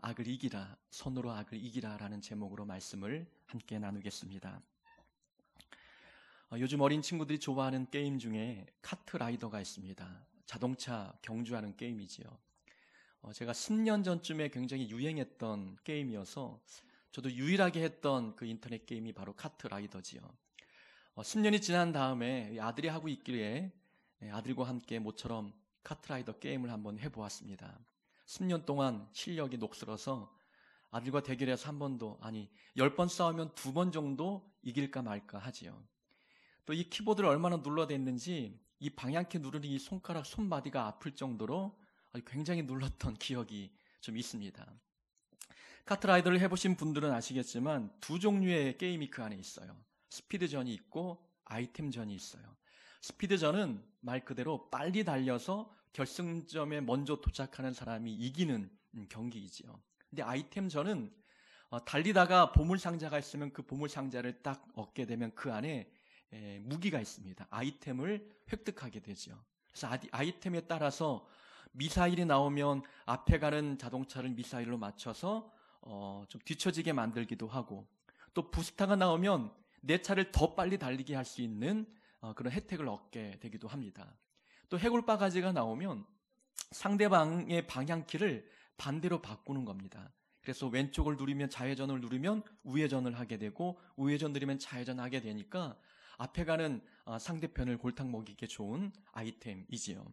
악을 이기라, 손으로 악을 이기라 라는 제목으로 말씀을 함께 나누겠습니다. 요즘 어린 친구들이 좋아하는 게임 중에 카트라이더가 있습니다. 자동차 경주하는 게임이지요. 제가 10년 전쯤에 굉장히 유행했던 게임이어서 저도 유일하게 했던 그 인터넷 게임이 바로 카트라이더지요. 10년이 지난 다음에 아들이 하고 있기에 아들과 함께 모처럼 카트라이더 게임을 한번 해보았습니다. 10년 동안 실력이 녹슬어서 아들과 대결해서 한 번도, 아니 10번 싸우면 2번 정도 이길까 말까 하지요. 또 이 키보드를 얼마나 눌러댔는지 이 방향키 누르는 이 손가락 손마디가 아플 정도로 굉장히 눌렀던 기억이 좀 있습니다. 카트라이더를 해보신 분들은 아시겠지만 두 종류의 게임이 그 안에 있어요. 스피드전이 있고 아이템전이 있어요. 스피드전은 말 그대로 빨리 달려서 결승점에 먼저 도착하는 사람이 이기는 경기이지요. 근데 아이템전은 달리다가 보물상자가 있으면 그 보물상자를 딱 얻게 되면 그 안에 무기가 있습니다. 아이템을 획득하게 되죠. 그래서 아이템에 따라서 미사일이 나오면 앞에 가는 자동차를 미사일로 맞춰서 좀 뒤처지게 만들기도 하고, 또 부스타가 나오면 내 차를 더 빨리 달리게 할 수 있는 그런 혜택을 얻게 되기도 합니다. 또 해골바가지가 나오면 상대방의 방향키를 반대로 바꾸는 겁니다. 그래서 왼쪽을 누르면 좌회전을 누르면 우회전을 하게 되고, 우회전 누르면 좌회전하게 되니까 앞에 가는 상대편을 골탕 먹이기 좋은 아이템이지요.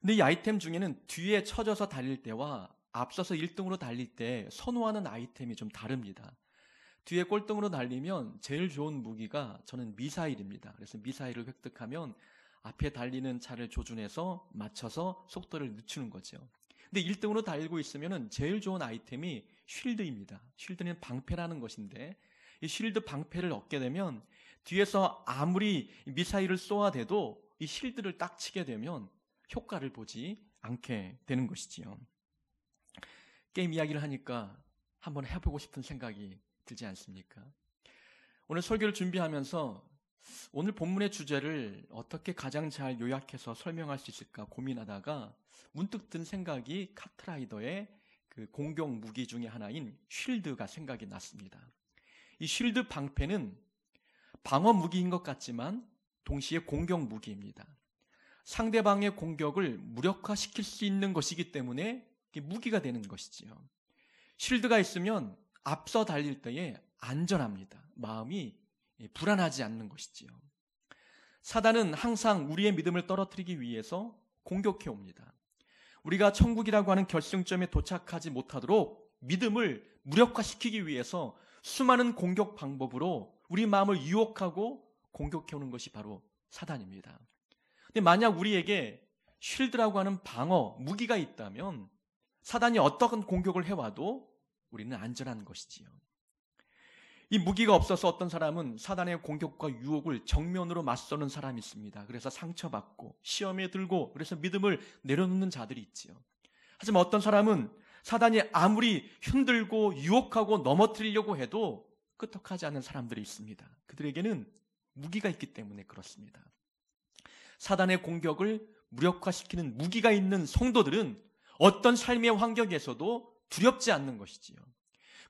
근데 이 아이템 중에는 뒤에 쳐져서 달릴 때와 앞서서 1등으로 달릴 때 선호하는 아이템이 좀 다릅니다. 뒤에 꼴등으로 달리면 제일 좋은 무기가 저는 미사일입니다. 그래서 미사일을 획득하면 앞에 달리는 차를 조준해서 맞춰서 속도를 늦추는 거죠. 근데 1등으로 달리고 있으면 제일 좋은 아이템이 쉴드입니다. 쉴드는 방패라는 것인데, 이 쉴드 방패를 얻게 되면 뒤에서 아무리 미사일을 쏘아대도 이 쉴드를 딱 치게 되면 효과를 보지 않게 되는 것이지요. 게임 이야기를 하니까 한번 해보고 싶은 생각이 들지 않습니까? 오늘 설교를 준비하면서 오늘 본문의 주제를 어떻게 가장 잘 요약해서 설명할 수 있을까 고민하다가 문득 든 생각이 카트라이더의 그 공격 무기 중에 하나인 쉴드가 생각이 났습니다. 이 쉴드 방패는 방어 무기인 것 같지만 동시에 공격 무기입니다. 상대방의 공격을 무력화시킬 수 있는 것이기 때문에 무기가 되는 것이지요. 쉴드가 있으면 앞서 달릴 때에 안전합니다. 마음이 불안하지 않는 것이지요. 사단은 항상 우리의 믿음을 떨어뜨리기 위해서 공격해 옵니다. 우리가 천국이라고 하는 결승점에 도착하지 못하도록 믿음을 무력화시키기 위해서 수많은 공격 방법으로 우리 마음을 유혹하고 공격해 오는 것이 바로 사단입니다. 근데 만약 우리에게 쉴드라고 하는 방어 무기가 있다면 사단이 어떤 공격을 해와도 우리는 안전한 것이지요. 이 무기가 없어서 어떤 사람은 사단의 공격과 유혹을 정면으로 맞서는 사람이 있습니다. 그래서 상처받고 시험에 들고 그래서 믿음을 내려놓는 자들이 있지요. 하지만 어떤 사람은 사단이 아무리 흔들고 유혹하고 넘어뜨리려고 해도 끄떡하지 않는 사람들이 있습니다. 그들에게는 무기가 있기 때문에 그렇습니다. 사단의 공격을 무력화시키는 무기가 있는 성도들은 어떤 삶의 환경에서도 두렵지 않는 것이지요.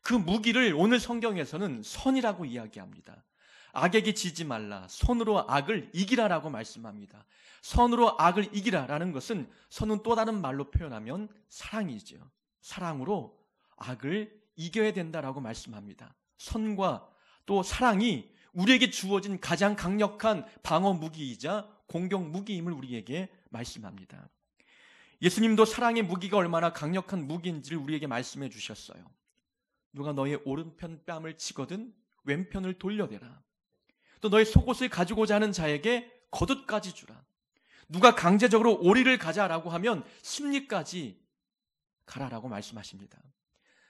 그 무기를 오늘 성경에서는 선이라고 이야기합니다. 악에게 지지 말라, 선으로 악을 이기라라고 말씀합니다. 선으로 악을 이기라라는 것은 선은 또 다른 말로 표현하면 사랑이죠. 사랑으로 악을 이겨야 된다라고 말씀합니다. 선과 또 사랑이 우리에게 주어진 가장 강력한 방어 무기이자 공격 무기임을 우리에게 말씀합니다. 예수님도 사랑의 무기가 얼마나 강력한 무기인지를 우리에게 말씀해 주셨어요. 누가 너의 오른편 뺨을 치거든 왼편을 돌려대라. 또 너의 속옷을 가지고자 하는 자에게 겉옷까지 주라. 누가 강제적으로 오리를 가자라고 하면 심리까지 가라라고 말씀하십니다.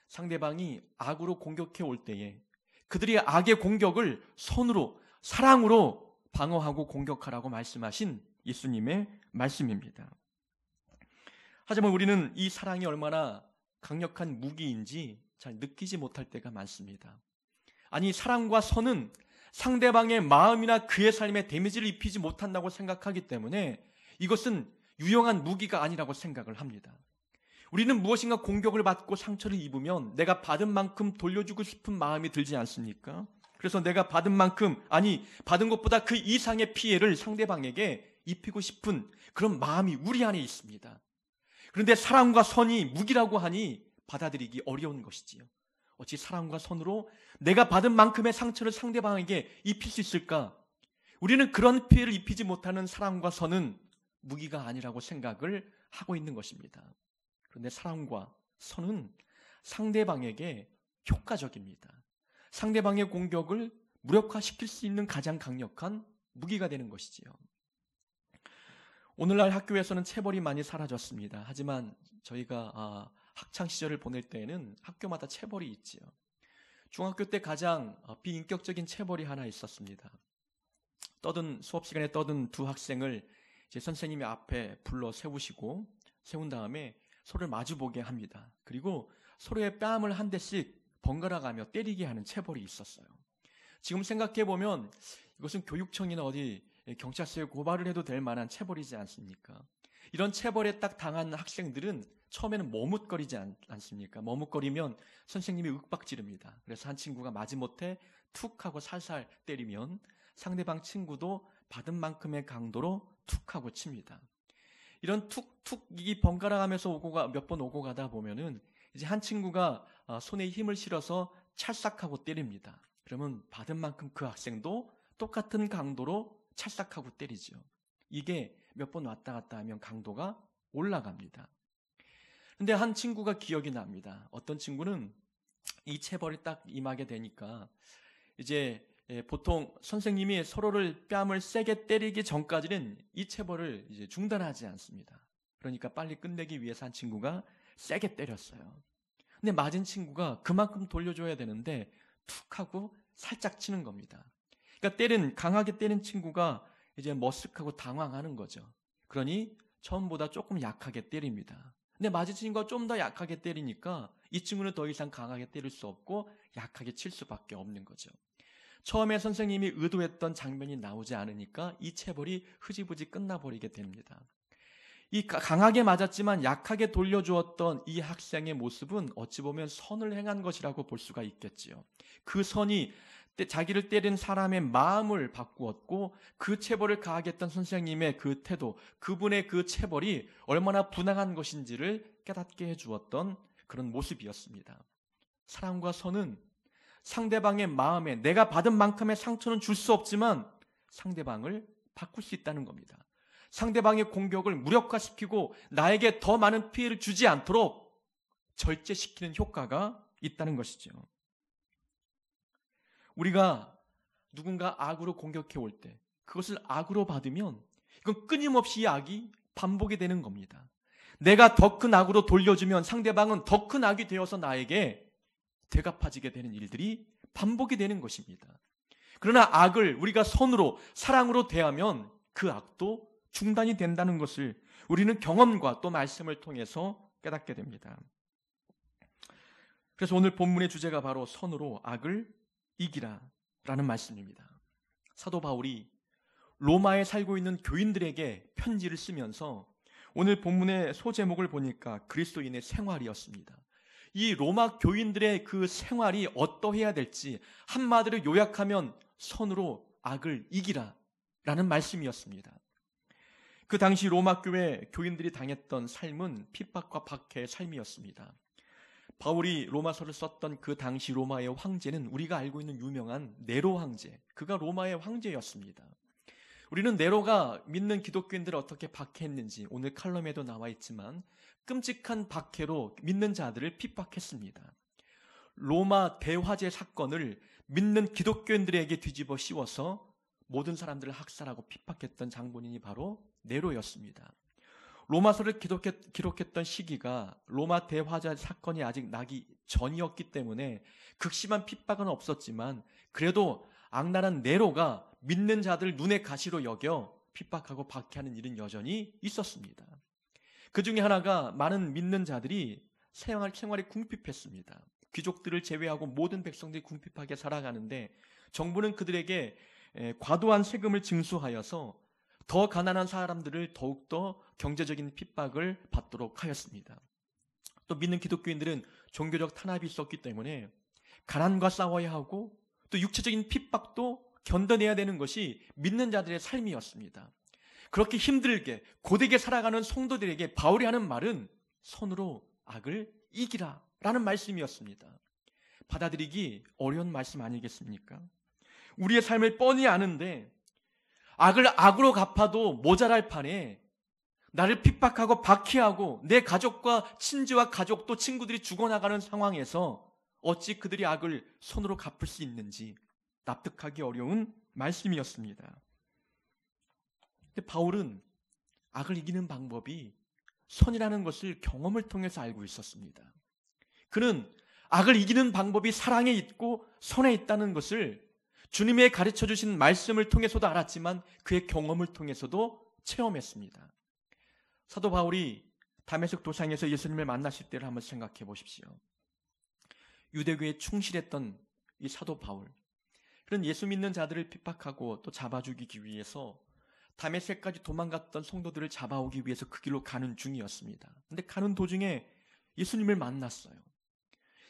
상대방이 악으로 공격해 올 때에 그들이 악의 공격을 선으로 사랑으로 방어하고 공격하라고 말씀하신 예수님의 말씀입니다. 하지만 우리는 이 사랑이 얼마나 강력한 무기인지 잘 느끼지 못할 때가 많습니다. 아니, 사랑과 선은 상대방의 마음이나 그의 삶에 데미지를 입히지 못한다고 생각하기 때문에 이것은 유용한 무기가 아니라고 생각을 합니다. 우리는 무엇인가 공격을 받고 상처를 입으면 내가 받은 만큼 돌려주고 싶은 마음이 들지 않습니까? 그래서 내가 받은 만큼, 아니 받은 것보다 그 이상의 피해를 상대방에게 입히고 싶은 그런 마음이 우리 안에 있습니다. 그런데 사랑과 선이 무기라고 하니 받아들이기 어려운 것이지요. 어찌 사랑과 선으로 내가 받은 만큼의 상처를 상대방에게 입힐 수 있을까? 우리는 그런 피해를 입히지 못하는 사랑과 선은 무기가 아니라고 생각을 하고 있는 것입니다. 그런데 사랑과 선은 상대방에게 효과적입니다. 상대방의 공격을 무력화시킬 수 있는 가장 강력한 무기가 되는 것이지요. 오늘날 학교에서는 체벌이 많이 사라졌습니다. 하지만 저희가 학창 시절을 보낼 때에는 학교마다 체벌이 있지요. 중학교 때 가장 비인격적인 체벌이 하나 있었습니다. 수업 시간에 떠든 두 학생을 이제 선생님이 앞에 불러 세운 다음에 서로를 마주보게 합니다. 그리고 서로의 뺨을 한 대씩 번갈아 가며 때리게 하는 체벌이 있었어요. 지금 생각해 보면 이것은 교육청이나 어디 경찰서에 고발을 해도 될 만한 체벌이지 않습니까? 이런 체벌에 딱 당한 학생들은 처음에는 머뭇거리지 않습니까? 머뭇거리면 선생님이 윽박지릅니다. 그래서 한 친구가 마지못해 툭 하고 살살 때리면 상대방 친구도 받은 만큼의 강도로 툭 하고 칩니다. 이런 툭툭이 번갈아 가면서 몇 번 오고 가다 보면은 이제 한 친구가 손에 힘을 실어서 찰싹하고 때립니다. 그러면 받은 만큼 그 학생도 똑같은 강도로 찰싹하고 때리죠. 이게 몇 번 왔다 갔다 하면 강도가 올라갑니다. 근데 한 친구가 기억이 납니다. 어떤 친구는 이 체벌이 딱 임하게 되니까 이제 보통 선생님이 서로를 뺨을 세게 때리기 전까지는 이 체벌을 이제 중단하지 않습니다. 그러니까 빨리 끝내기 위해서 한 친구가 세게 때렸어요. 근데 맞은 친구가 그만큼 돌려줘야 되는데 툭 하고 살짝 치는 겁니다. 그러니까 강하게 때린 친구가 이제 머쓱하고 당황하는 거죠. 그러니 처음보다 조금 약하게 때립니다. 근데 맞은 친구가 좀 더 약하게 때리니까 이 친구는 더 이상 강하게 때릴 수 없고 약하게 칠 수밖에 없는 거죠. 처음에 선생님이 의도했던 장면이 나오지 않으니까 이 체벌이 흐지부지 끝나버리게 됩니다. 이 강하게 맞았지만 약하게 돌려주었던 이 학생의 모습은 어찌 보면 선을 행한 것이라고 볼 수가 있겠지요. 그 선이 자기를 때린 사람의 마음을 바꾸었고 그 체벌을 가하겠던 선생님의 그 태도, 그분의 그 체벌이 얼마나 분항한 것인지를 깨닫게 해주었던 그런 모습이었습니다. 사랑과 선은 상대방의 마음에 내가 받은 만큼의 상처는 줄 수 없지만 상대방을 바꿀 수 있다는 겁니다. 상대방의 공격을 무력화시키고 나에게 더 많은 피해를 주지 않도록 절제시키는 효과가 있다는 것이죠. 우리가 누군가 악으로 공격해 올 때 그것을 악으로 받으면 이건 끊임없이 이 악이 반복이 되는 겁니다. 내가 더 큰 악으로 돌려주면 상대방은 더 큰 악이 되어서 나에게 되갚아지게 되는 일들이 반복이 되는 것입니다. 그러나 악을 우리가 선으로 사랑으로 대하면 그 악도 중단이 된다는 것을 우리는 경험과 또 말씀을 통해서 깨닫게 됩니다. 그래서 오늘 본문의 주제가 바로 선으로 악을 이기라 라는 말씀입니다. 사도 바울이 로마에 살고 있는 교인들에게 편지를 쓰면서 오늘 본문의 소제목을 보니까 그리스도인의 생활이었습니다. 이 로마 교인들의 그 생활이 어떠해야 될지 한마디로 요약하면 선으로 악을 이기라 라는 말씀이었습니다. 그 당시 로마 교회 교인들이 당했던 삶은 핍박과 박해의 삶이었습니다. 바울이 로마서를 썼던 그 당시 로마의 황제는 우리가 알고 있는 유명한 네로 황제, 그가 로마의 황제였습니다. 우리는 네로가 믿는 기독교인들을 어떻게 박해했는지 오늘 칼럼에도 나와 있지만 끔찍한 박해로 믿는 자들을 핍박했습니다. 로마 대화재 사건을 믿는 기독교인들에게 뒤집어 씌워서 모든 사람들을 학살하고 핍박했던 장본인이 바로 네로였습니다. 로마서를 기록했던 시기가 로마 대화재 사건이 아직 나기 전이었기 때문에 극심한 핍박은 없었지만 그래도 악랄한 네로가 믿는 자들 눈의 가시로 여겨 핍박하고 박해하는 일은 여전히 있었습니다. 그 중에 하나가 많은 믿는 자들이 생활이 궁핍했습니다. 귀족들을 제외하고 모든 백성들이 궁핍하게 살아가는데 정부는 그들에게 과도한 세금을 징수하여서 더 가난한 사람들을 더욱더 경제적인 핍박을 받도록 하였습니다. 또 믿는 기독교인들은 종교적 탄압이 있었기 때문에 가난과 싸워야 하고 또 육체적인 핍박도 견뎌내야 되는 것이 믿는 자들의 삶이었습니다. 그렇게 힘들게 고되게 살아가는 성도들에게 바울이 하는 말은 선으로 악을 이기라 라는 말씀이었습니다. 받아들이기 어려운 말씀 아니겠습니까? 우리의 삶을 뻔히 아는데 악을 악으로 갚아도 모자랄 판에 나를 핍박하고 박해하고 내 가족과 친지와 가족도 친구들이 죽어나가는 상황에서 어찌 그들이 악을 손으로 갚을 수 있는지 납득하기 어려운 말씀이었습니다. 근데 바울은 악을 이기는 방법이 선이라는 것을 경험을 통해서 알고 있었습니다. 그는 악을 이기는 방법이 사랑에 있고 선에 있다는 것을 주님의 가르쳐 주신 말씀을 통해서도 알았지만 그의 경험을 통해서도 체험했습니다. 사도 바울이 다메섹 도상에서 예수님을 만나실 때를 한번 생각해 보십시오. 유대교에 충실했던 이 사도 바울, 그런 예수 믿는 자들을 핍박하고 또 잡아 죽이기 위해서 다메섹까지 도망갔던 성도들을 잡아오기 위해서 그 길로 가는 중이었습니다. 그런데 가는 도중에 예수님을 만났어요.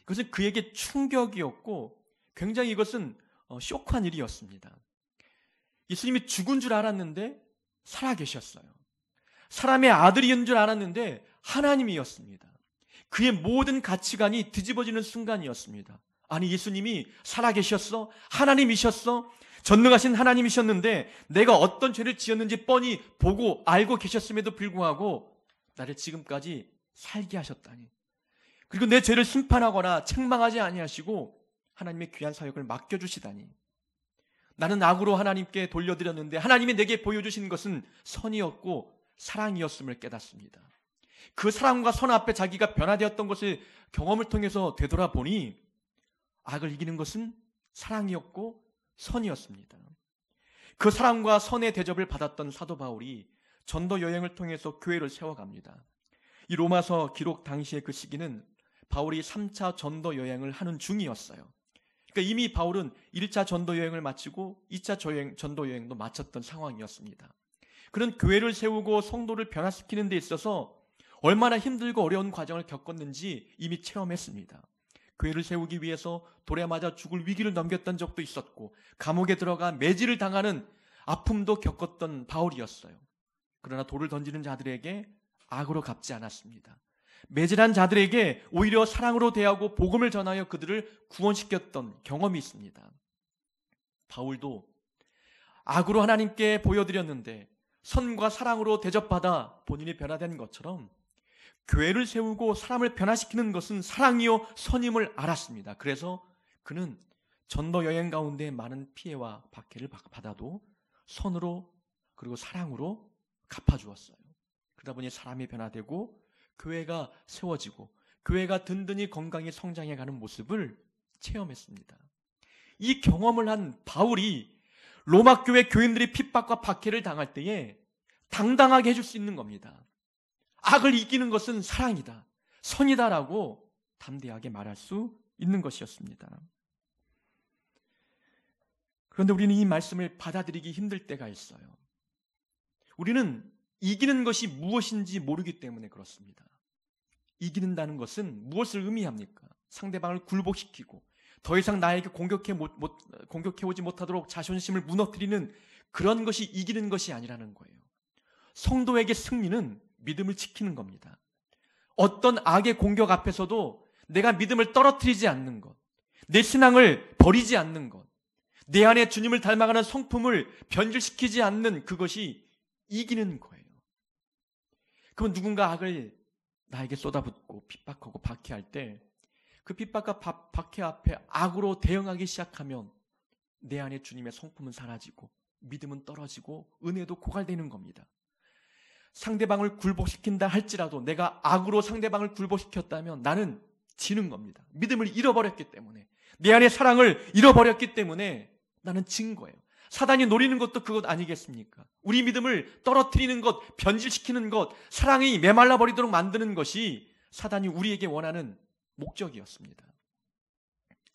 이것은 그에게 충격이었고 굉장히 이것은 쇼크한 일이었습니다. 예수님이 죽은 줄 알았는데 살아계셨어요. 사람의 아들이었는 줄 알았는데 하나님이었습니다. 그의 모든 가치관이 뒤집어지는 순간이었습니다. 아니, 예수님이 살아계셨어? 하나님이셨어? 전능하신 하나님이셨는데 내가 어떤 죄를 지었는지 뻔히 보고 알고 계셨음에도 불구하고 나를 지금까지 살게 하셨다니. 그리고 내 죄를 심판하거나 책망하지 아니하시고 하나님의 귀한 사역을 맡겨주시다니. 나는 악으로 하나님께 돌려드렸는데 하나님이 내게 보여주신 것은 선이었고 사랑이었음을 깨닫습니다. 그 사랑과 선 앞에 자기가 변화되었던 것을 경험을 통해서 되돌아보니 악을 이기는 것은 사랑이었고 선이었습니다. 그 사랑과 선의 대접을 받았던 사도 바울이 전도 여행을 통해서 교회를 세워갑니다. 이 로마서 기록 당시의 그 시기는 바울이 3차 전도 여행을 하는 중이었어요. 그러니까 이미 바울은 1차 전도 여행을 마치고 2차 전도 여행도 마쳤던 상황이었습니다. 그런 교회를 세우고 성도를 변화시키는 데 있어서 얼마나 힘들고 어려운 과정을 겪었는지 이미 체험했습니다. 교회를 세우기 위해서 돌에 맞아 죽을 위기를 넘겼던 적도 있었고 감옥에 들어가 매질을 당하는 아픔도 겪었던 바울이었어요. 그러나 돌을 던지는 자들에게 악으로 갚지 않았습니다. 매질한 자들에게 오히려 사랑으로 대하고 복음을 전하여 그들을 구원시켰던 경험이 있습니다. 바울도 악으로 하나님께 보여드렸는데 선과 사랑으로 대접받아 본인이 변화된 것처럼 교회를 세우고 사람을 변화시키는 것은 사랑이요 선임을 알았습니다. 그래서 그는 전도 여행 가운데 많은 피해와 박해를 받아도 선으로 그리고 사랑으로 갚아주었어요. 그러다 보니 사람이 변화되고 교회가 세워지고 교회가 든든히 건강히 성장해가는 모습을 체험했습니다. 이 경험을 한 바울이 로마 교회 교인들이 핍박과 박해를 당할 때에 당당하게 해줄 수 있는 겁니다. 악을 이기는 것은 사랑이다, 선이다라고 담대하게 말할 수 있는 것이었습니다. 그런데 우리는 이 말씀을 받아들이기 힘들 때가 있어요. 우리는 이기는 것이 무엇인지 모르기 때문에 그렇습니다. 이기는다는 것은 무엇을 의미합니까? 상대방을 굴복시키고 더 이상 나에게 공격해오지 못하도록 자존심을 무너뜨리는 그런 것이 이기는 것이 아니라는 거예요. 성도에게 승리는 믿음을 지키는 겁니다. 어떤 악의 공격 앞에서도 내가 믿음을 떨어뜨리지 않는 것, 내 신앙을 버리지 않는 것, 내 안에 주님을 닮아가는 성품을 변질시키지 않는 그것이 이기는 거예요. 그럼 누군가 악을 나에게 쏟아붓고 핍박하고 박해할 때 그 핍박과 박해 앞에 악으로 대응하기 시작하면 내 안에 주님의 성품은 사라지고 믿음은 떨어지고 은혜도 고갈되는 겁니다. 상대방을 굴복시킨다 할지라도 내가 악으로 상대방을 굴복시켰다면 나는 지는 겁니다. 믿음을 잃어버렸기 때문에, 내 안에 사랑을 잃어버렸기 때문에 나는 진 거예요. 사단이 노리는 것도 그것 아니겠습니까? 우리 믿음을 떨어뜨리는 것, 변질시키는 것, 사랑이 메말라 버리도록 만드는 것이 사단이 우리에게 원하는 목적이었습니다.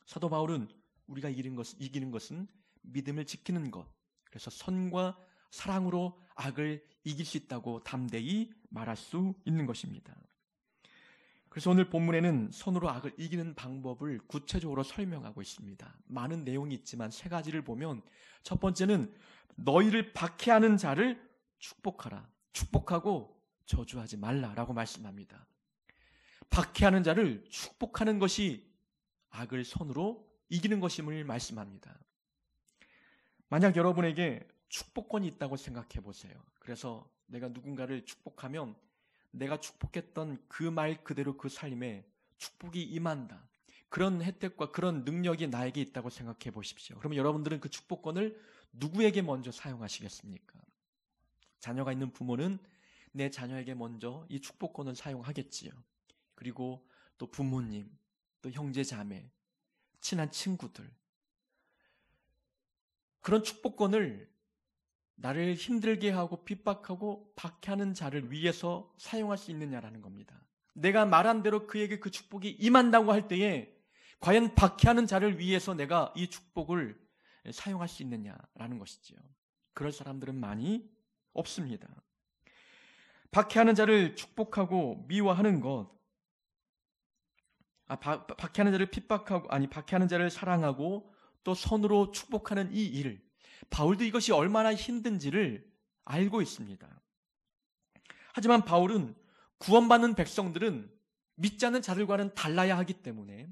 사도 바울은 우리가 이기는 것은 믿음을 지키는 것, 그래서 선과 사랑으로 악을 이길 수 있다고 담대히 말할 수 있는 것입니다. 그래서 오늘 본문에는 손으로 악을 이기는 방법을 구체적으로 설명하고 있습니다. 많은 내용이 있지만 세 가지를 보면 첫 번째는 너희를 박해하는 자를 축복하라. 축복하고 저주하지 말라라고 말씀합니다. 박해하는 자를 축복하는 것이 악을 손으로 이기는 것임을 말씀합니다. 만약 여러분에게 축복권이 있다고 생각해 보세요. 그래서 내가 누군가를 축복하면 내가 축복했던 그 말 그대로 그 삶에 축복이 임한다. 그런 혜택과 그런 능력이 나에게 있다고 생각해 보십시오. 그러면 여러분들은 그 축복권을 누구에게 먼저 사용하시겠습니까? 자녀가 있는 부모는 내 자녀에게 먼저 이 축복권을 사용하겠지요. 그리고 또 부모님, 또 형제 자매, 친한 친구들, 그런 축복권을 나를 힘들게 하고 핍박하고 박해하는 자를 위해서 사용할 수 있느냐라는 겁니다. 내가 말한 대로 그에게 그 축복이 임한다고 할 때에 과연 박해하는 자를 위해서 내가 이 축복을 사용할 수 있느냐라는 것이지요. 그럴 사람들은 많이 없습니다. 박해하는 자를 축복하고 미워하는 것, 박해하는 자를 박해하는 자를 사랑하고 또 손으로 축복하는 이 일, 바울도 이것이 얼마나 힘든지를 알고 있습니다. 하지만 바울은 구원받는 백성들은 믿지 않는 자들과는 달라야 하기 때문에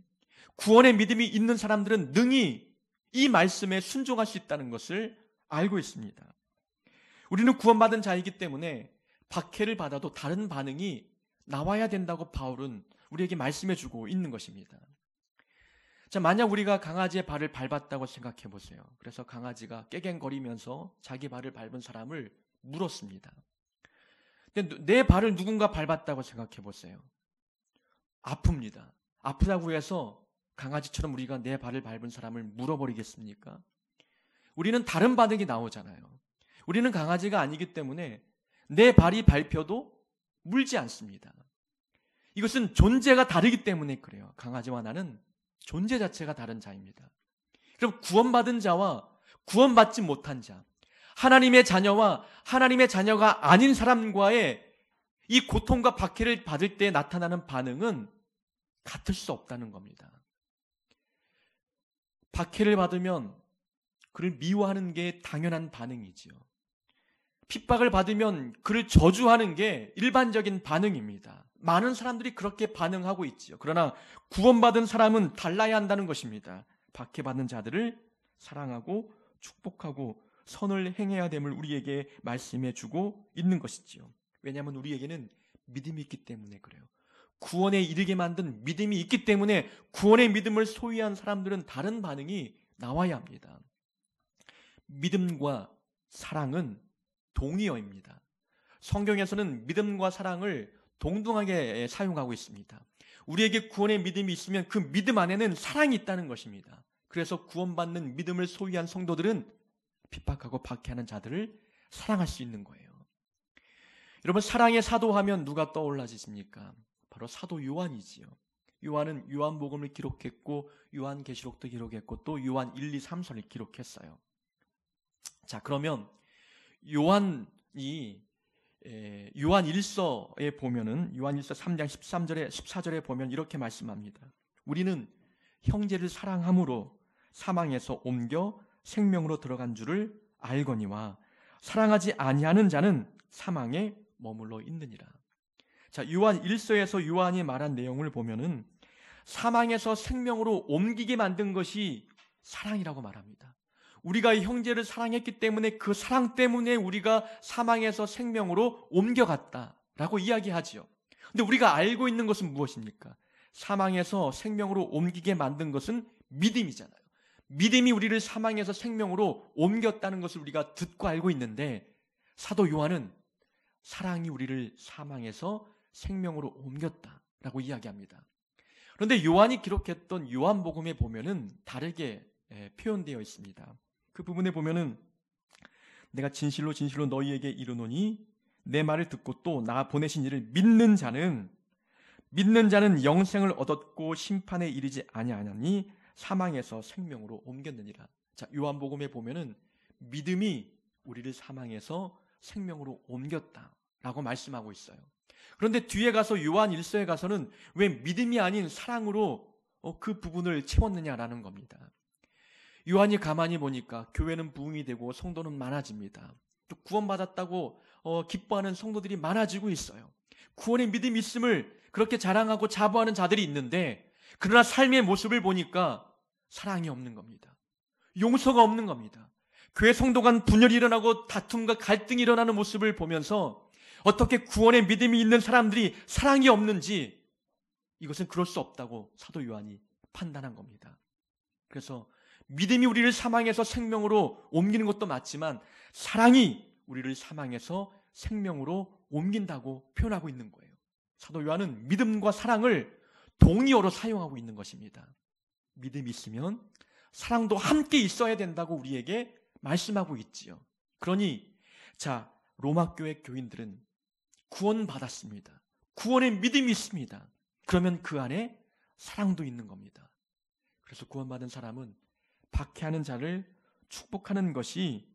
구원의 믿음이 있는 사람들은 능히 이 말씀에 순종할 수 있다는 것을 알고 있습니다. 우리는 구원받은 자이기 때문에 박해를 받아도 다른 반응이 나와야 된다고 바울은 우리에게 말씀해 주고 있는 것입니다. 자, 만약 우리가 강아지의 발을 밟았다고 생각해 보세요. 그래서 강아지가 깨갱거리면서 자기 발을 밟은 사람을 물었습니다. 근데 내 발을 누군가 밟았다고 생각해 보세요. 아픕니다. 아프다고 해서 강아지처럼 우리가 내 발을 밟은 사람을 물어버리겠습니까? 우리는 다른 반응이 나오잖아요. 우리는 강아지가 아니기 때문에 내 발이 밟혀도 물지 않습니다. 이것은 존재가 다르기 때문에 그래요. 강아지와 나는 존재 자체가 다른 자입니다. 그럼 구원받은 자와 구원받지 못한 자, 하나님의 자녀와 하나님의 자녀가 아닌 사람과의 이 고통과 박해를 받을 때 나타나는 반응은 같을 수 없다는 겁니다. 박해를 받으면 그를 미워하는 게 당연한 반응이지요. 핍박을 받으면 그를 저주하는 게 일반적인 반응입니다. 많은 사람들이 그렇게 반응하고 있지요. 그러나 구원받은 사람은 달라야 한다는 것입니다. 박해받는 자들을 사랑하고 축복하고 선을 행해야 됨을 우리에게 말씀해 주고 있는 것이지요. 왜냐하면 우리에게는 믿음이 있기 때문에 그래요. 구원에 이르게 만든 믿음이 있기 때문에 구원의 믿음을 소유한 사람들은 다른 반응이 나와야 합니다. 믿음과 사랑은 동의어입니다. 성경에서는 믿음과 사랑을 동등하게 사용하고 있습니다. 우리에게 구원의 믿음이 있으면 그 믿음 안에는 사랑이 있다는 것입니다. 그래서 구원받는 믿음을 소유한 성도들은 핍박하고 박해하는 자들을 사랑할 수 있는 거예요. 여러분, 사랑의 사도하면 누가 떠올라지십니까? 바로 사도 요한이지요. 요한은 요한복음을 기록했고 요한계시록도 기록했고 또 요한 1, 2, 3서를 기록했어요. 자, 그러면 요한 1서에 보면은 요한 1서 3장 13절에 14절에 보면 이렇게 말씀합니다. 우리는 형제를 사랑함으로 사망에서 옮겨 생명으로 들어간 줄을 알거니와 사랑하지 아니하는 자는 사망에 머물러 있느니라. 자, 요한 1서에서 요한이 말한 내용을 보면은 사망에서 생명으로 옮기게 만든 것이 사랑이라고 말합니다. 우리가 형제를 사랑했기 때문에 그 사랑 때문에 우리가 사망에서 생명으로 옮겨갔다라고 이야기하지요. 근데 우리가 알고 있는 것은 무엇입니까? 사망에서 생명으로 옮기게 만든 것은 믿음이잖아요. 믿음이 우리를 사망에서 생명으로 옮겼다는 것을 우리가 듣고 알고 있는데 사도 요한은 사랑이 우리를 사망에서 생명으로 옮겼다라고 이야기합니다. 그런데 요한이 기록했던 요한복음에 보면은 다르게 표현되어 있습니다. 그 부분에 보면은 내가 진실로 진실로 너희에게 이르노니 내 말을 듣고 또 나 보내신 이를 믿는 자는 영생을 얻었고 심판에 이르지 아니하나니 사망에서 생명으로 옮겼느니라. 자, 요한복음에 보면은 믿음이 우리를 사망에서 생명으로 옮겼다라고 말씀하고 있어요. 그런데 뒤에 가서 요한 1서에 가서는 왜 믿음이 아닌 사랑으로 그 부분을 채웠느냐라는 겁니다. 요한이 가만히 보니까 교회는 부흥이 되고 성도는 많아집니다. 또 구원받았다고 기뻐하는 성도들이 많아지고 있어요. 구원의 믿음이 있음을 그렇게 자랑하고 자부하는 자들이 있는데, 그러나 삶의 모습을 보니까 사랑이 없는 겁니다. 용서가 없는 겁니다. 교회 성도 간 분열이 일어나고 다툼과 갈등이 일어나는 모습을 보면서 어떻게 구원의 믿음이 있는 사람들이 사랑이 없는지, 이것은 그럴 수 없다고 사도 요한이 판단한 겁니다. 그래서 믿음이 우리를 사망에서 생명으로 옮기는 것도 맞지만 사랑이 우리를 사망에서 생명으로 옮긴다고 표현하고 있는 거예요. 사도 요한은 믿음과 사랑을 동의어로 사용하고 있는 것입니다. 믿음이 있으면 사랑도 함께 있어야 된다고 우리에게 말씀하고 있지요. 그러니 로마 교회 교인들은 구원받았습니다. 구원의 믿음이 있습니다. 그러면 그 안에 사랑도 있는 겁니다. 그래서 구원받은 사람은 박해하는 자를 축복하는 것이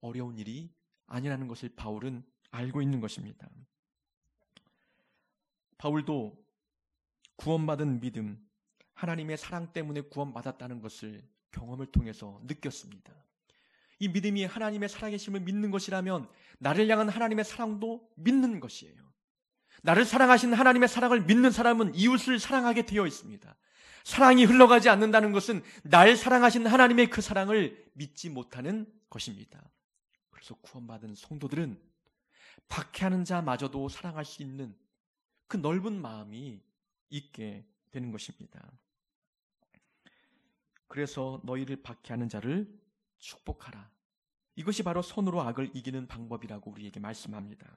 어려운 일이 아니라는 것을 바울은 알고 있는 것입니다. 바울도 구원받은 믿음, 하나님의 사랑 때문에 구원받았다는 것을 경험을 통해서 느꼈습니다. 이 믿음이 하나님의 살아계심을 믿는 것이라면 나를 향한 하나님의 사랑도 믿는 것이에요. 나를 사랑하신 하나님의 사랑을 믿는 사람은 이웃을 사랑하게 되어 있습니다. 사랑이 흘러가지 않는다는 것은 날 사랑하신 하나님의 그 사랑을 믿지 못하는 것입니다. 그래서 구원받은 성도들은 박해하는 자마저도 사랑할 수 있는 그 넓은 마음이 있게 되는 것입니다. 그래서 너희를 박해하는 자를 축복하라. 이것이 바로 선으로 악을 이기는 방법이라고 우리에게 말씀합니다.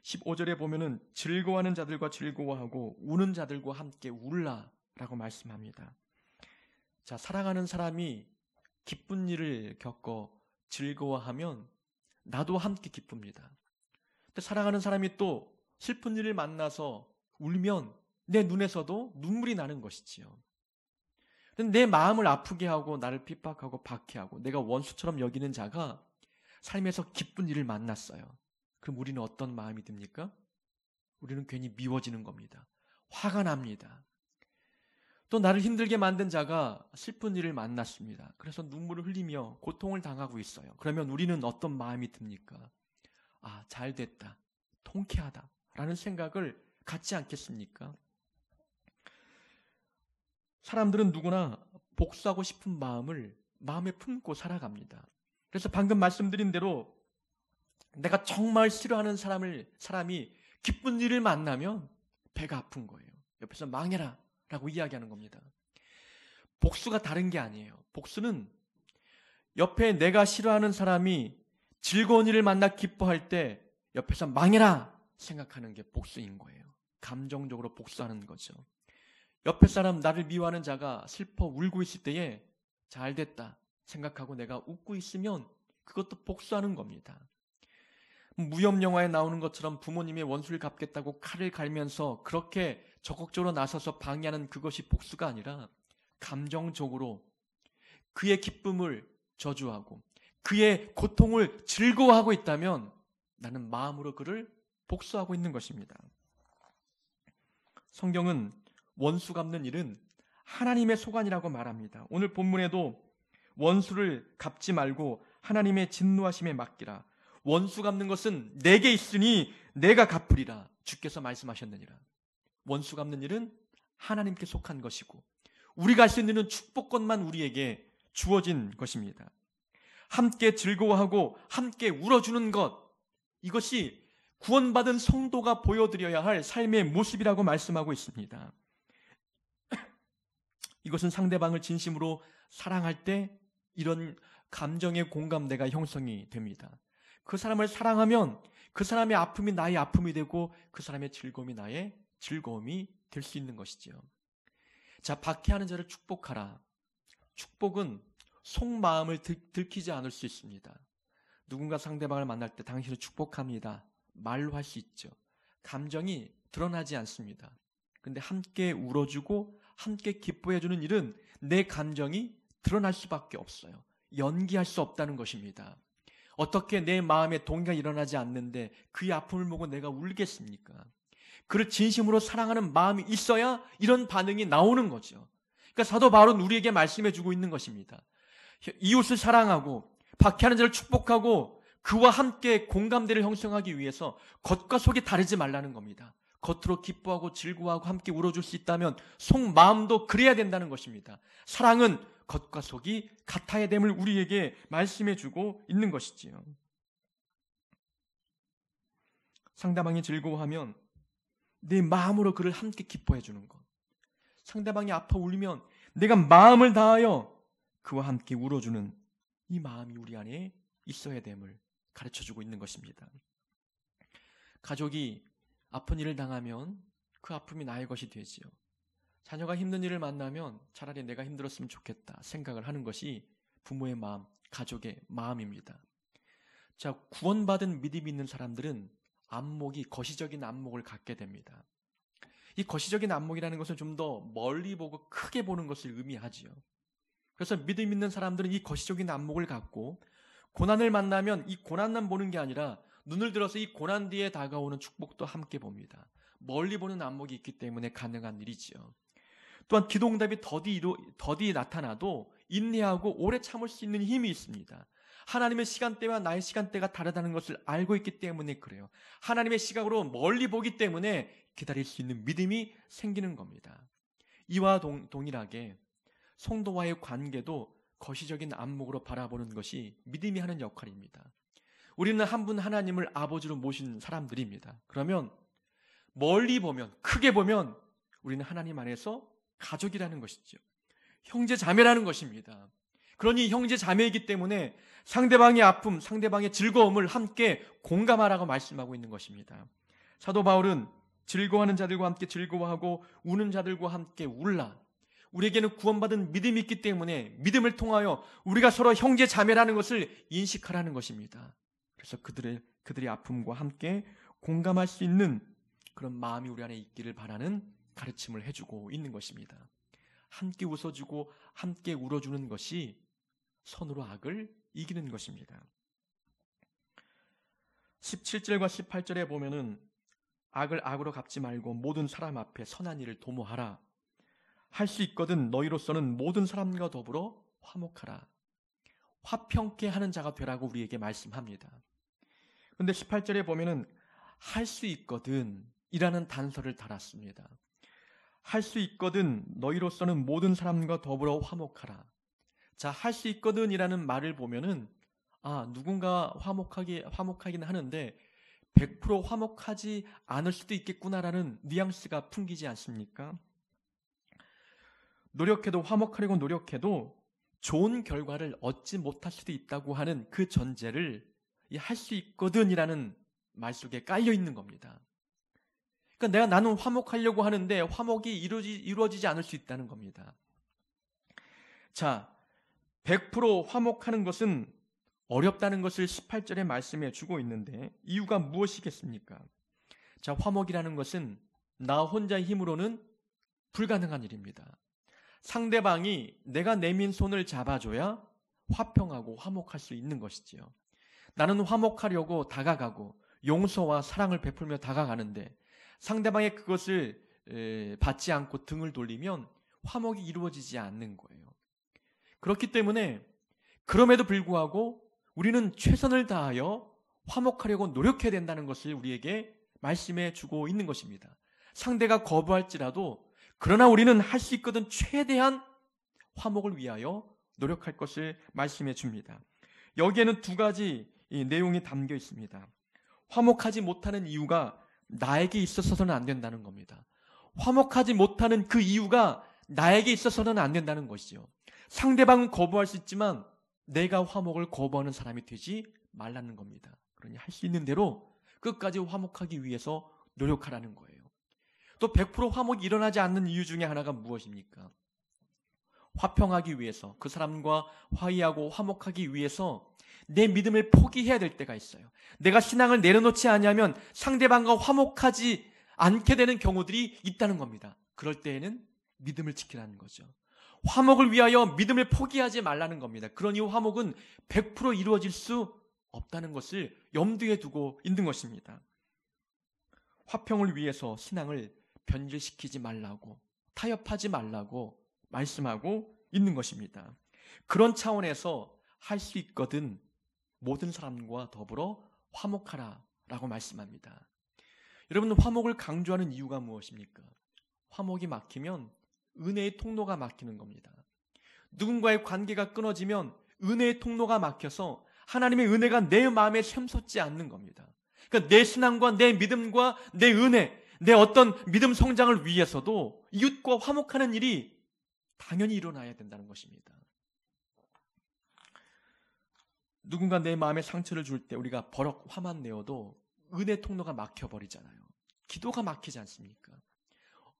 15절에 보면은 즐거워하는 자들과 즐거워하고 우는 자들과 함께 울라 라고 말씀합니다. 사랑하는 사람이 기쁜 일을 겪어 즐거워하면 나도 함께 기쁩니다. 근데 사랑하는 사람이 또 슬픈 일을 만나서 울면 내 눈에서도 눈물이 나는 것이지요. 내 마음을 아프게 하고 나를 핍박하고 박해하고 내가 원수처럼 여기는 자가 삶에서 기쁜 일을 만났어요. 그럼 우리는 어떤 마음이 듭니까? 우리는 괜히 미워지는 겁니다. 화가 납니다. 또 나를 힘들게 만든 자가 슬픈 일을 만났습니다. 그래서 눈물을 흘리며 고통을 당하고 있어요. 그러면 우리는 어떤 마음이 듭니까? 잘됐다, 통쾌하다 라는 생각을 갖지 않겠습니까? 사람들은 누구나 복수하고 싶은 마음을 마음에 품고 살아갑니다. 그래서 방금 말씀드린 대로 내가 정말 싫어하는 사람이 기쁜 일을 만나면 배가 아픈 거예요. 옆에서 망해라 라고 이야기하는 겁니다. 복수가 다른 게 아니에요. 복수는 옆에 내가 싫어하는 사람이 즐거운 일을 만나 기뻐할 때 옆에서 망해라 생각하는 게 복수인 거예요. 감정적으로 복수하는 거죠. 옆에 사람, 나를 미워하는 자가 슬퍼 울고 있을 때에 잘됐다 생각하고 내가 웃고 있으면 그것도 복수하는 겁니다. 무협 영화에 나오는 것처럼 부모님의 원수를 갚겠다고 칼을 갈면서 그렇게 적극적으로 나서서 방해하는 그것이 복수가 아니라 감정적으로 그의 기쁨을 저주하고 그의 고통을 즐거워하고 있다면 나는 마음으로 그를 복수하고 있는 것입니다. 성경은 원수 갚는 일은 하나님의 소관이라고 말합니다. 오늘 본문에도 원수를 갚지 말고 하나님의 진노하심에 맡기라. 원수 갚는 것은 내게 있으니 내가 갚으리라. 주께서 말씀하셨느니라. 원수 갚는 일은 하나님께 속한 것이고 우리가 할 수 있는 일은 축복권만 우리에게 주어진 것입니다. 함께 즐거워하고 함께 울어주는 것, 이것이 구원받은 성도가 보여드려야 할 삶의 모습이라고 말씀하고 있습니다. 이것은 상대방을 진심으로 사랑할 때 이런 감정의 공감대가 형성이 됩니다. 그 사람을 사랑하면 그 사람의 아픔이 나의 아픔이 되고 그 사람의 즐거움이 나의 즐거움이 될 수 있는 것이지요. 박해하는 자를 축복하라. 축복은 속마음을 들키지 않을 수 있습니다. 누군가 상대방을 만날 때 당신을 축복합니다. 말로 할 수 있죠. 감정이 드러나지 않습니다. 그런데 함께 울어주고 함께 기뻐해주는 일은 내 감정이 드러날 수밖에 없어요. 연기할 수 없다는 것입니다. 어떻게 내 마음에 동의가 일어나지 않는데 그의 아픔을 보고 내가 울겠습니까? 그를 진심으로 사랑하는 마음이 있어야 이런 반응이 나오는 거죠. 그러니까 사도 바울은 우리에게 말씀해 주고 있는 것입니다. 이웃을 사랑하고 박해하는 자를 축복하고 그와 함께 공감대를 형성하기 위해서 겉과 속이 다르지 말라는 겁니다. 겉으로 기뻐하고 즐거워하고 함께 울어줄 수 있다면 속마음도 그래야 된다는 것입니다. 사랑은 겉과 속이 같아야 됨을 우리에게 말씀해 주고 있는 것이지요. 상대방이 즐거워하면 내 마음으로 그를 함께 기뻐해 주는 것. 상대방이 아파 울면 내가 마음을 다하여 그와 함께 울어주는 이 마음이 우리 안에 있어야 됨을 가르쳐주고 있는 것입니다. 가족이 아픈 일을 당하면 그 아픔이 나의 것이 되지요. 자녀가 힘든 일을 만나면 차라리 내가 힘들었으면 좋겠다 생각을 하는 것이 부모의 마음, 가족의 마음입니다. 자, 구원받은 믿음이 있는 사람들은 안목이 거시적인 안목을 갖게 됩니다. 이 거시적인 안목이라는 것은 좀 더 멀리 보고 크게 보는 것을 의미하지요. 그래서 믿음 있는 사람들은 이 거시적인 안목을 갖고 고난을 만나면 이 고난만 보는 게 아니라 눈을 들어서 이 고난 뒤에 다가오는 축복도 함께 봅니다. 멀리 보는 안목이 있기 때문에 가능한 일이지요. 또한 기도응답이 더디 나타나도 인내하고 오래 참을 수 있는 힘이 있습니다. 하나님의 시간대와 나의 시간대가 다르다는 것을 알고 있기 때문에 그래요. 하나님의 시각으로 멀리 보기 때문에 기다릴 수 있는 믿음이 생기는 겁니다. 이와 동일하게 성도와의 관계도 거시적인 안목으로 바라보는 것이 믿음이 하는 역할입니다. 우리는 한 분 하나님을 아버지로 모신 사람들입니다. 그러면 멀리 보면, 크게 보면 우리는 하나님 안에서 가족이라는 것이죠. 형제 자매라는 것입니다. 그러니 형제 자매이기 때문에 상대방의 아픔, 상대방의 즐거움을 함께 공감하라고 말씀하고 있는 것입니다. 사도 바울은 즐거워하는 자들과 함께 즐거워하고 우는 자들과 함께 울라. 우리에게는 구원받은 믿음이 있기 때문에 믿음을 통하여 우리가 서로 형제 자매라는 것을 인식하라는 것입니다. 그래서 그들의 아픔과 함께 공감할 수 있는 그런 마음이 우리 안에 있기를 바라는 가르침을 해주고 있는 것입니다. 함께 웃어주고 함께 울어주는 것이 선으로 악을 이기는 것입니다. 17절과 18절에 보면은 악을 악으로 갚지 말고 모든 사람 앞에 선한 일을 도모하라. 할 수 있거든 너희로서는 모든 사람과 더불어 화목하라. 화평케 하는 자가 되라고 우리에게 말씀합니다. 그런데 18절에 보면은 할 수 있거든 이라는 단서를 달았습니다. 할 수 있거든 너희로서는 모든 사람과 더불어 화목하라. 자, 할 수 있거든 이라는 말을 보면은 누군가 화목하긴 하는데 100% 화목하지 않을 수도 있겠구나라는 뉘앙스가 풍기지 않습니까? 노력해도 화목하려고 노력해도 좋은 결과를 얻지 못할 수도 있다고 하는 그 전제를 할 수 있거든이라는 말 속에 깔려 있는 겁니다. 그러니까 나는 화목하려고 하는데 화목이 이루어지지 않을 수 있다는 겁니다. 자, 100% 화목하는 것은 어렵다는 것을 18절에 말씀해 주고 있는데 이유가 무엇이겠습니까? 자, 화목이라는 것은 나 혼자의 힘으로는 불가능한 일입니다. 상대방이 내가 내민 손을 잡아줘야 화평하고 화목할 수 있는 것이지요. 나는 화목하려고 다가가고 용서와 사랑을 베풀며 다가가는데 상대방의 그것을 받지 않고 등을 돌리면 화목이 이루어지지 않는 거예요. 그렇기 때문에 그럼에도 불구하고 우리는 최선을 다하여 화목하려고 노력해야 된다는 것을 우리에게 말씀해 주고 있는 것입니다. 상대가 거부할지라도 그러나 우리는 할 수 있거든 최대한 화목을 위하여 노력할 것을 말씀해 줍니다. 여기에는 두 가지 내용이 담겨 있습니다. 화목하지 못하는 이유가 나에게 있어서는 안 된다는 겁니다. 화목하지 못하는 그 이유가 나에게 있어서는 안 된다는 것이죠. 상대방은 거부할 수 있지만 내가 화목을 거부하는 사람이 되지 말라는 겁니다. 그러니 할 수 있는 대로 끝까지 화목하기 위해서 노력하라는 거예요. 또 100% 화목이 일어나지 않는 이유 중에 하나가 무엇입니까? 화평하기 위해서, 그 사람과 화해하고 화목하기 위해서 내 믿음을 포기해야 될 때가 있어요. 내가 신앙을 내려놓지 않으면 상대방과 화목하지 않게 되는 경우들이 있다는 겁니다. 그럴 때에는 믿음을 지키라는 거죠. 화목을 위하여 믿음을 포기하지 말라는 겁니다. 그러니 화목은 100% 이루어질 수 없다는 것을 염두에 두고 있는 것입니다. 화평을 위해서 신앙을 변질시키지 말라고, 타협하지 말라고 말씀하고 있는 것입니다. 그런 차원에서 할 수 있거든 모든 사람과 더불어 화목하라라고 말씀합니다. 여러분, 화목을 강조하는 이유가 무엇입니까? 화목이 막히면 은혜의 통로가 막히는 겁니다. 누군가의 관계가 끊어지면 은혜의 통로가 막혀서 하나님의 은혜가 내 마음에 샘솟지 않는 겁니다. 그러니까 내 신앙과 내 믿음과 내 은혜, 내 어떤 믿음 성장을 위해서도 이웃과 화목하는 일이 당연히 일어나야 된다는 것입니다. 누군가 내 마음에 상처를 줄 때 우리가 버럭 화만 내어도 은혜 통로가 막혀버리잖아요. 기도가 막히지 않습니까?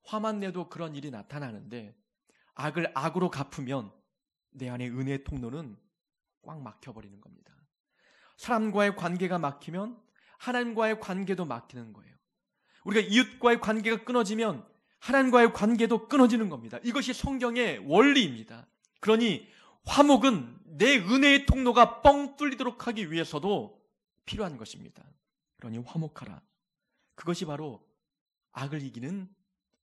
화만 내도 그런 일이 나타나는데 악을 악으로 갚으면 내 안에 은혜의 통로는 꽉 막혀버리는 겁니다. 사람과의 관계가 막히면 하나님과의 관계도 막히는 거예요. 우리가 이웃과의 관계가 끊어지면 하나님과의 관계도 끊어지는 겁니다. 이것이 성경의 원리입니다. 그러니 화목은 내 은혜의 통로가 뻥 뚫리도록 하기 위해서도 필요한 것입니다. 그러니 화목하라. 그것이 바로 악을 이기는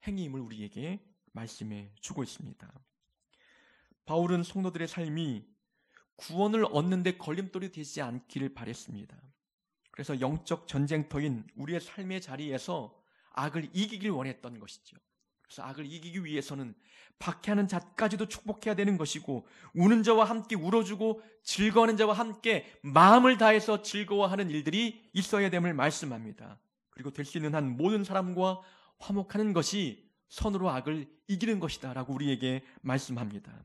행위임을 우리에게 말씀해 주고 있습니다. 바울은 성도들의 삶이 구원을 얻는 데 걸림돌이 되지 않기를 바랬습니다. 그래서 영적 전쟁터인 우리의 삶의 자리에서 악을 이기길 원했던 것이죠. 그래서 악을 이기기 위해서는 박해하는 자까지도 축복해야 되는 것이고, 우는 자와 함께 울어주고 즐거워하는 자와 함께 마음을 다해서 즐거워하는 일들이 있어야 됨을 말씀합니다. 그리고 될 수 있는 한 모든 사람과 화목하는 것이 선으로 악을 이기는 것이다 라고 우리에게 말씀합니다.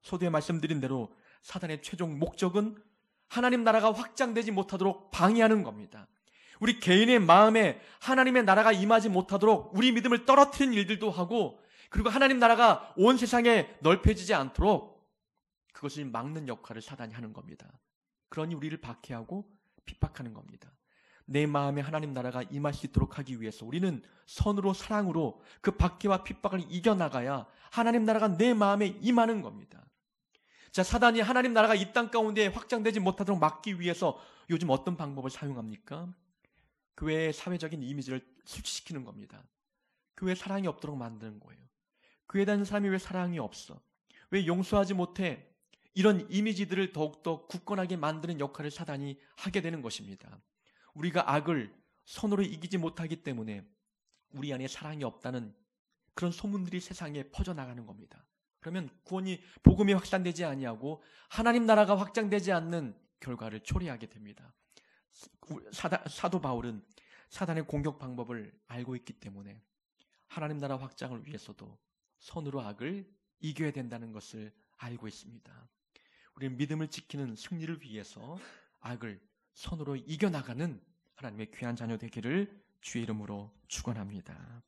서두에 말씀드린 대로 사단의 최종 목적은 하나님 나라가 확장되지 못하도록 방해하는 겁니다. 우리 개인의 마음에 하나님의 나라가 임하지 못하도록 우리 믿음을 떨어뜨리는 일들도 하고, 그리고 하나님 나라가 온 세상에 넓혀지지 않도록 그것을 막는 역할을 사단이 하는 겁니다. 그러니 우리를 박해하고 핍박하는 겁니다. 내 마음에 하나님 나라가 임할 수 있도록 하기 위해서 우리는 선으로, 사랑으로 그 박해와 핍박을 이겨나가야 하나님 나라가 내 마음에 임하는 겁니다. 자, 사단이 하나님 나라가 이 땅 가운데 확장되지 못하도록 막기 위해서 요즘 어떤 방법을 사용합니까? 교회의 사회적인 이미지를 수치시키는 겁니다. 교회에 사랑이 없도록 만드는 거예요. 교회에 다니는 사람이 왜 사랑이 없어? 왜 용서하지 못해? 이런 이미지들을 더욱더 굳건하게 만드는 역할을 사단이 하게 되는 것입니다. 우리가 악을 선으로 이기지 못하기 때문에 우리 안에 사랑이 없다는 그런 소문들이 세상에 퍼져나가는 겁니다. 그러면 구원이, 복음이 확산되지 아니하고 하나님 나라가 확장되지 않는 결과를 초래하게 됩니다. 사도 바울은 사단의 공격 방법을 알고 있기 때문에 하나님 나라 확장을 위해서도 선으로 악을 이겨야 된다는 것을 알고 있습니다. 우리는 믿음을 지키는 승리를 위해서 악을 선으로 이겨나가는 하나님의 귀한 자녀 되기를 주의 이름으로 축원합니다.